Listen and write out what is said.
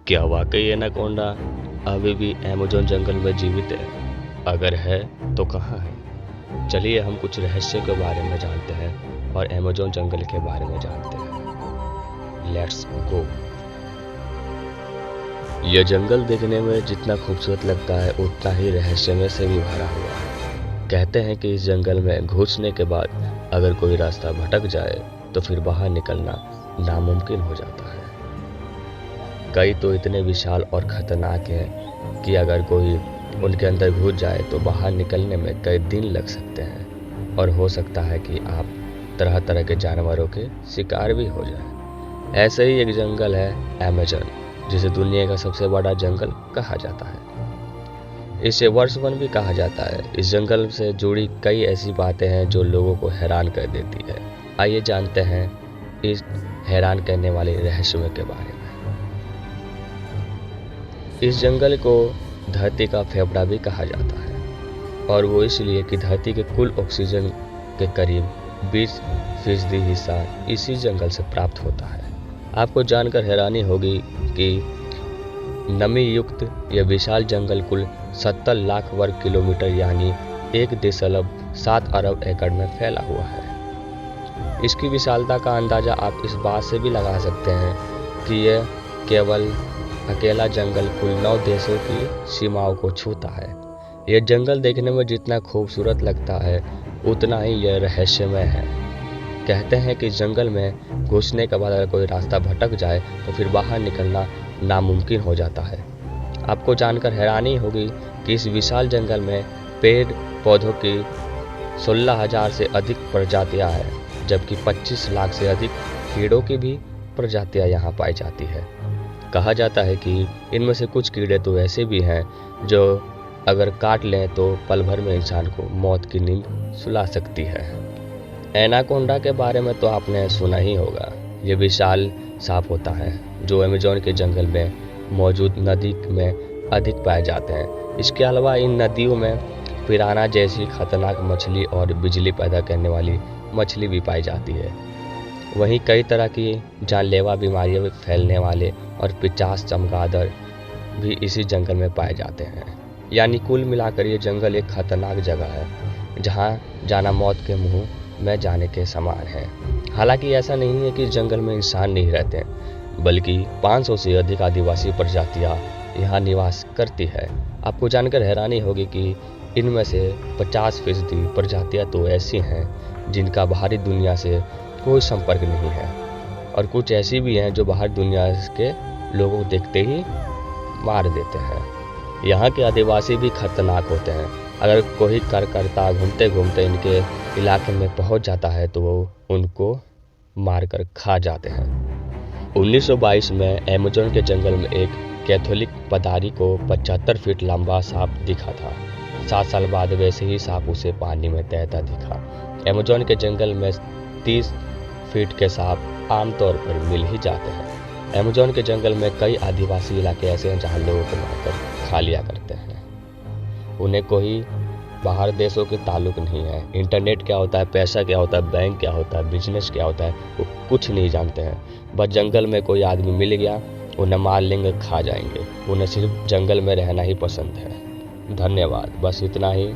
क्या वाकई एनाकोंडा अभी भी अमेज़न जंगल में जीवित है? अगर है तो कहाँ है? चलिए हम कुछ रहस्यों के बारे में जानते हैं और अमेज़न जंगल के बारे में जानते हैं। Let's go. यह जंगल देखने में जितना खूबसूरत लगता है उतना ही रहस्यमय से भी भरा हुआ है। कहते हैं कि इस जंगल में घुसने के बाद अगर कोई रास्ता भटक जाए तो फिर बाहर निकलना नामुमकिन हो जाता है। कई तो इतने विशाल और खतरनाक हैं कि अगर कोई उनके अंदर घुस जाए तो बाहर निकलने में कई दिन लग सकते हैं और हो सकता है कि आप तरह तरह के जानवरों के शिकार भी हो जाए। ऐसे ही एक जंगल है अमेज़न, जिसे दुनिया का सबसे बड़ा जंगल कहा जाता है। इसे वर्ष वन भी कहा जाता है। इस जंगल से जुड़ी कई ऐसी बातें हैं जो लोगों को हैरान कर देती है। आइए जानते हैं इस हैरान करने वाले रहस्यों के बारे में। इस जंगल को धरती का फेफड़ा भी कहा जाता है और वो इसलिए कि धरती के कुल ऑक्सीजन के करीब 20% हिस्सा इसी जंगल से प्राप्त होता है। आपको जानकर हैरानी होगी कि नमी युक्त यह विशाल जंगल कुल 70 लाख वर्ग किलोमीटर यानी 1.7 अरब एकड़ में फैला हुआ है। इसकी विशालता का अंदाज़ा आप इस बात से भी लगा सकते हैं कि यह केवल अकेला जंगल कुल 9 देशों की सीमाओं को छूता है। यह जंगल देखने में जितना खूबसूरत लगता है उतना ही यह रहस्यमय है। कहते हैं कि जंगल में घुसने के बाद अगर कोई रास्ता भटक जाए तो फिर बाहर निकलना नामुमकिन हो जाता है। आपको जानकर हैरानी होगी कि इस विशाल जंगल में पेड़ पौधों की 16,000 से अधिक प्रजातियां हैं, जबकि 25 लाख से अधिक कीड़ों की भी प्रजातियां यहाँ पाई जाती है। कहा जाता है कि इनमें से कुछ कीड़े तो ऐसे भी हैं जो अगर काट लें तो पल भर में इंसान को मौत की नींद सुला सकती है। एनाकोंडा के बारे में तो आपने सुना ही होगा। ये विशाल सांप होता है जो अमेज़न के जंगल में मौजूद नदी में अधिक पाए जाते हैं। इसके अलावा इन नदियों में पिराना जैसी खतरनाक मछली और बिजली पैदा करने वाली मछली भी पाई जाती है। वहीं कई तरह की जानलेवा बीमारियां फैलने वाले और 50 चमगादड़ भी इसी जंगल में पाए जाते हैं। यानी कुल मिलाकर ये जंगल एक खतरनाक जगह है जहां जाना मौत के मुंह में जाने के समान है। हालांकि ऐसा नहीं है कि इस जंगल में इंसान नहीं रहते, बल्कि 500 से अधिक आदिवासी प्रजातियां यहाँ निवास करती है। आपको जानकर हैरानी होगी कि इनमें से 50% प्रजातियां तो ऐसी हैं जिनका बाहरी दुनिया से कोई संपर्क नहीं है और कुछ ऐसी भी हैं जो बाहर दुनिया के लोगों को देखते ही मार देते हैं। यहाँ के आदिवासी भी खतरनाक होते हैं। अगर कोई कार्यकर्ता घूमते घूमते इनके इलाके में पहुँच जाता है तो वो उनको मारकर खा जाते हैं। 1922 में अमेज़न के जंगल में एक कैथोलिक पदारी को 75 फीट लंबा सांप दिखा था। 7 साल बाद वैसे ही सांप उसे पानी में तैरता दिखा। अमेज़न के जंगल में 30 फीट के सांप आमतौर पर मिल ही जाते हैं। अमेज़न के जंगल में कई आदिवासी इलाके ऐसे हैं जहां लोगों को मारकर खा लिया करते हैं। उन्हें कोई बाहर देशों के ताल्लुक नहीं है। इंटरनेट क्या होता है, पैसा क्या होता है, बैंक क्या होता है, बिजनेस क्या होता है, वो कुछ नहीं जानते हैं। बस जंगल में कोई आदमी मिल गया, उन्हें मार लेंगे, खा जाएंगे। उन्हें सिर्फ जंगल में रहना ही पसंद है। धन्यवाद। बस इतना ही।